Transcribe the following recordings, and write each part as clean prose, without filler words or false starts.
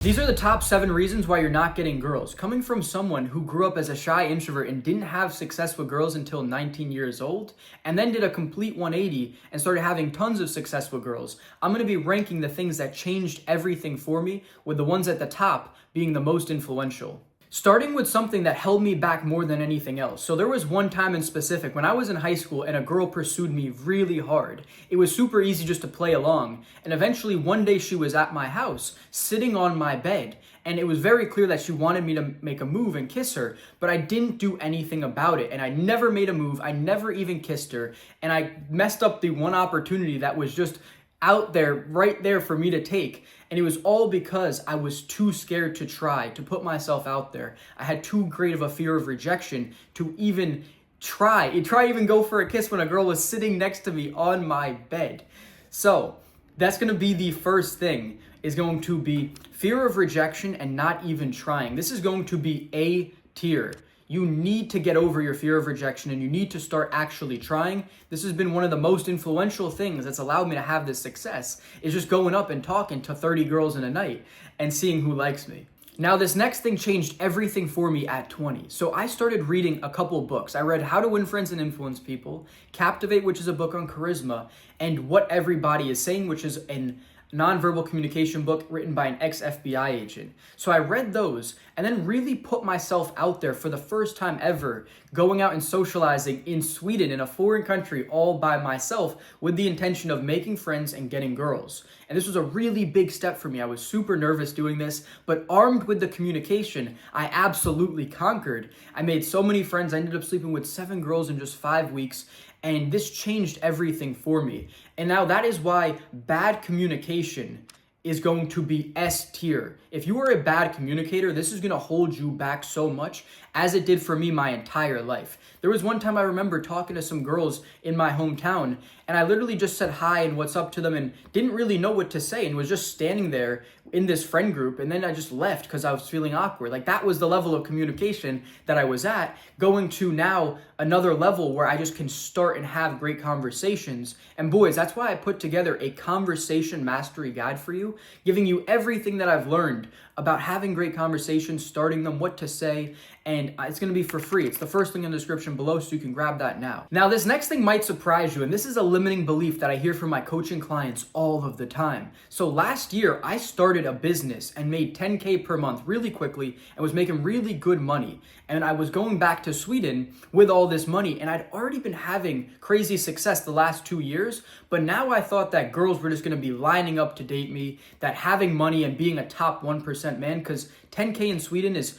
These are the top 7 reasons why you're not getting girls. Coming from someone who grew up as a shy introvert and didn't have success with girls until 19 years old, and then did a complete 180 and started having tons of success with girls, I'm going to be ranking the things that changed everything for me, with the ones at the top being the most influential. Starting with something that held me back more than anything else. So there was one time in specific when I was in high school and a girl pursued me really hard. It was super easy just to play along. And eventually one day she was at my house, sitting on my bed. And it was very clear that she wanted me to make a move and kiss her, but I didn't do anything about it. And I never made a move. I never even kissed her. And I messed up the one opportunity that was just out there, right there for me to take. And it was all because I was too scared to try, to put myself out there. I had too great of a fear of rejection to even try even go for a kiss when a girl was sitting next to me on my bed. So that's going to be the first thing, is going to be fear of rejection and not even trying. This is going to be A tier. You need to get over your fear of rejection and you need to start actually trying. This has been one of the most influential things that's allowed me to have this success, is just going up and talking to 30 girls in a night and seeing who likes me. Now, this next thing changed everything for me at 20. So I started reading a couple books. I read How to Win Friends and Influence People, Captivate, which is a book on charisma, and What Everybody is Saying, which is an nonverbal communication book written by an ex-FBI agent. So I read those and then really put myself out there for the first time ever, going out and socializing in Sweden, in a foreign country, all by myself, with the intention of making friends and getting girls. And this was a really big step for me. I was super nervous doing this, but armed with the communication, I absolutely conquered. I made so many friends. I ended up sleeping with 7 girls in just 5 weeks. And this changed everything for me. And now that is why bad communication is going to be S tier. If you are a bad communicator, this is going to hold you back so much, as it did for me my entire life. There was one time I remember talking to some girls in my hometown, and I literally just said hi and what's up to them and didn't really know what to say and was just standing there in this friend group, and then I just left because I was feeling awkward. Like, that was the level of communication that I was at, going to now another level where I just can start and have great conversations. And boys, that's why I put together a conversation mastery guide for you, giving you everything that I've learned about having great conversations, starting them, what to say, and it's going to be for free. It's the first link in the description below, so you can grab that now. Now, this next thing might surprise you, and this is a limiting belief that I hear from my coaching clients all of the time. So last year, I started a business and made 10K per month really quickly and was making really good money. And I was going back to Sweden with all this money, and I'd already been having crazy success the last 2 years, but now I thought that girls were just going to be lining up to date me, that having money and being a top 1% man, because 10K in Sweden is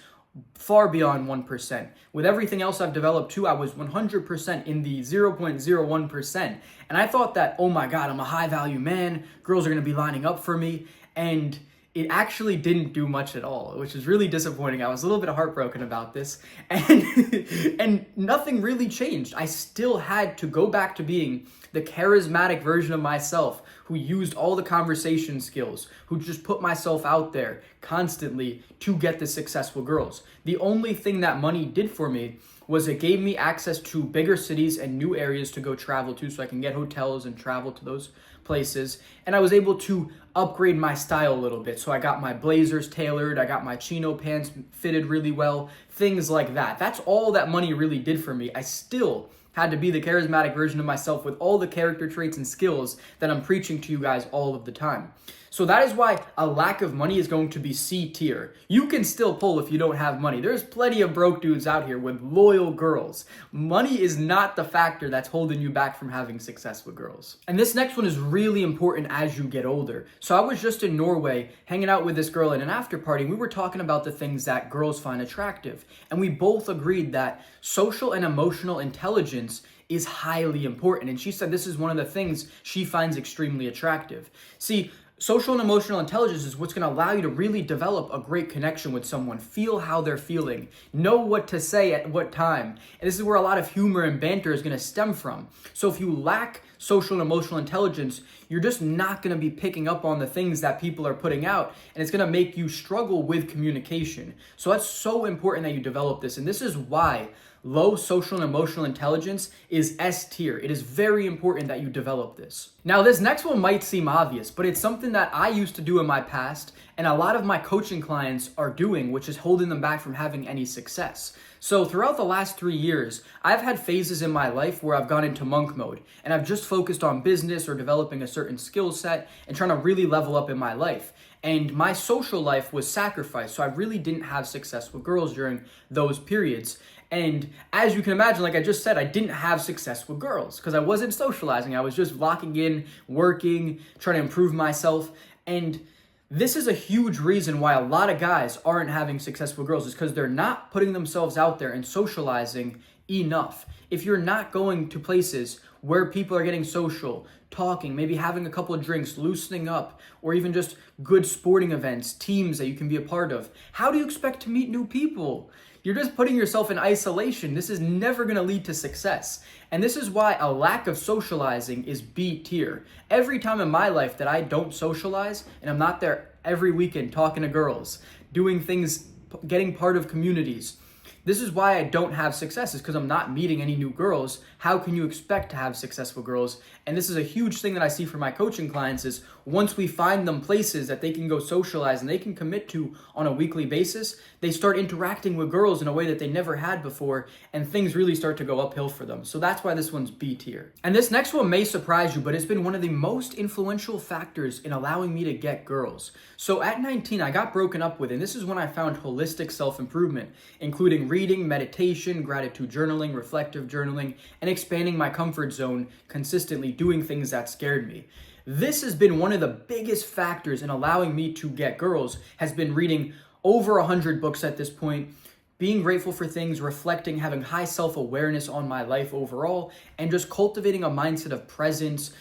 far beyond 1%. With everything else I've developed too, I was 100% in the 0.01%. And I thought that, oh my God, I'm a high value man, girls are going to be lining up for me. And it actually didn't do much at all, which is really disappointing. I was a little bit heartbroken about this, and nothing really changed. I still had to go back to being the charismatic version of myself who used all the conversation skills, who just put myself out there constantly to get the successful girls. The only thing that money did for me was it gave me access to bigger cities and new areas to go travel to, so I can get hotels and travel to those places. And I was able to upgrade my style a little bit. So I got my blazers tailored, I got my chino pants fitted really well, things like that. That's all that money really did for me. I still had to be the charismatic version of myself with all the character traits and skills that I'm preaching to you guys all of the time. So that is why a lack of money is going to be C tier. You can still pull if you don't have money. There's plenty of broke dudes out here with loyal girls. Money is not the factor that's holding you back from having success with girls. And this next one is really important as you get older. So I was just in Norway hanging out with this girl at an after party. We were talking about the things that girls find attractive. And we both agreed that social and emotional intelligence is highly important. And she said this is one of the things she finds extremely attractive. See, social and emotional intelligence is what's going to allow you to really develop a great connection with someone, feel how they're feeling, know what to say at what time. And this is where a lot of humor and banter is going to stem from. So if you lack social and emotional intelligence, you're just not going to be picking up on the things that people are putting out, and it's going to make you struggle with communication. So that's so important that you develop this, and this is why low social and emotional intelligence is S tier. It is very important that you develop this. Now, this next one might seem obvious, but it's something that I used to do in my past, and a lot of my coaching clients are doing, which is holding them back from having any success. So throughout the last 3 years, I've had phases in my life where I've gone into monk mode and I've just focused on business or developing a certain skill set and trying to really level up in my life. And my social life was sacrificed, so I really didn't have success with girls during those periods. And as you can imagine, like I just said, I didn't have success with girls because I wasn't socializing. I was just locking in, working, trying to improve myself. And this is a huge reason why a lot of guys aren't having success with girls, is because they're not putting themselves out there and socializing enough. If you're not going to places where people are getting social, talking, maybe having a couple of drinks, loosening up, or even just good sporting events, teams that you can be a part of, how do you expect to meet new people? You're just putting yourself in isolation. This is never going to lead to success. And this is why a lack of socializing is B tier. Every time in my life that I don't socialize and I'm not there every weekend talking to girls, doing things, getting part of communities, this is why I don't have success, is because I'm not meeting any new girls. How can you expect to have successful girls? And this is a huge thing that I see for my coaching clients, is once we find them places that they can go socialize and they can commit to on a weekly basis, they start interacting with girls in a way that they never had before, and things really start to go uphill for them. So that's why this one's B tier. And this next one may surprise you, but it's been one of the most influential factors in allowing me to get girls. So at 19, I got broken up with, and this is when I found holistic self-improvement, including reading, meditation, gratitude journaling, reflective journaling, and expanding my comfort zone, consistently doing things that scared me. This has been one of the biggest factors in allowing me to get girls, has been reading over 100 books at this point, being grateful for things, reflecting, having high self-awareness on my life overall, and just cultivating a mindset of presence,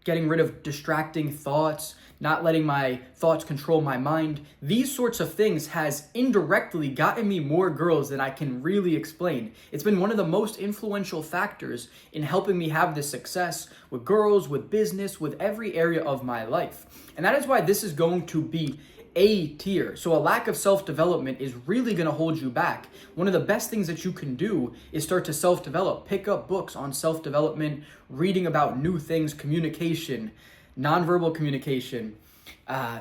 getting rid of distracting thoughts, not letting my thoughts control my mind. These sorts of things has indirectly gotten me more girls than I can really explain. It's been one of the most influential factors in helping me have this success with girls, with business, with every area of my life. And that is why this is going to be A tier. So a lack of self-development is really going to hold you back. One of the best things that you can do is start to self-develop. Pick up books on self-development, reading about new things, communication, nonverbal communication,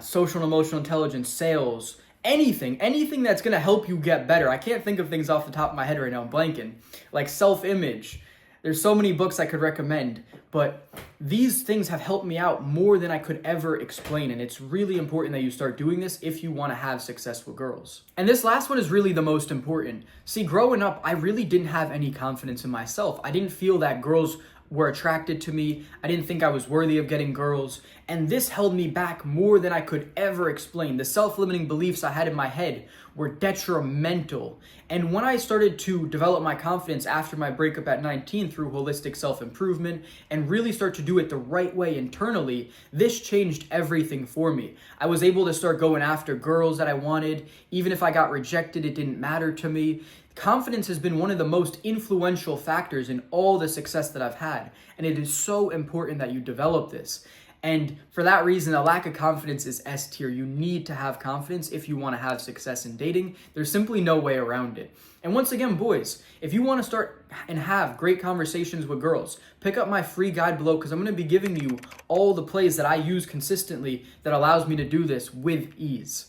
social and emotional intelligence, sales, anything that's going to help you get better. I can't think of things off the top of my head right now. I'm blanking. Like self-image. There's so many books I could recommend, but these things have helped me out more than I could ever explain, and it's really important that you start doing this if you want to have success with girls. And this last one is really the most important. See, growing up, I really didn't have any confidence in myself. I didn't feel that girls were attracted to me. I didn't think I was worthy of getting girls, and this held me back more than I could ever explain. The self-limiting beliefs I had in my head were detrimental. And when I started to develop my confidence after my breakup at 19 through holistic self-improvement and really start to do it the right way internally, this changed everything for me. I was able to start going after girls that I wanted. Even if I got rejected, it didn't matter to me. Confidence has been one of the most influential factors in all the success that I've had, and it is so important that you develop this. And for that reason, a lack of confidence is S tier. You need to have confidence if you want to have success in dating. There's simply no way around it. And once again, boys, if you want to start and have great conversations with girls, pick up my free guide below, because I'm going to be giving you all the plays that I use consistently that allows me to do this with ease.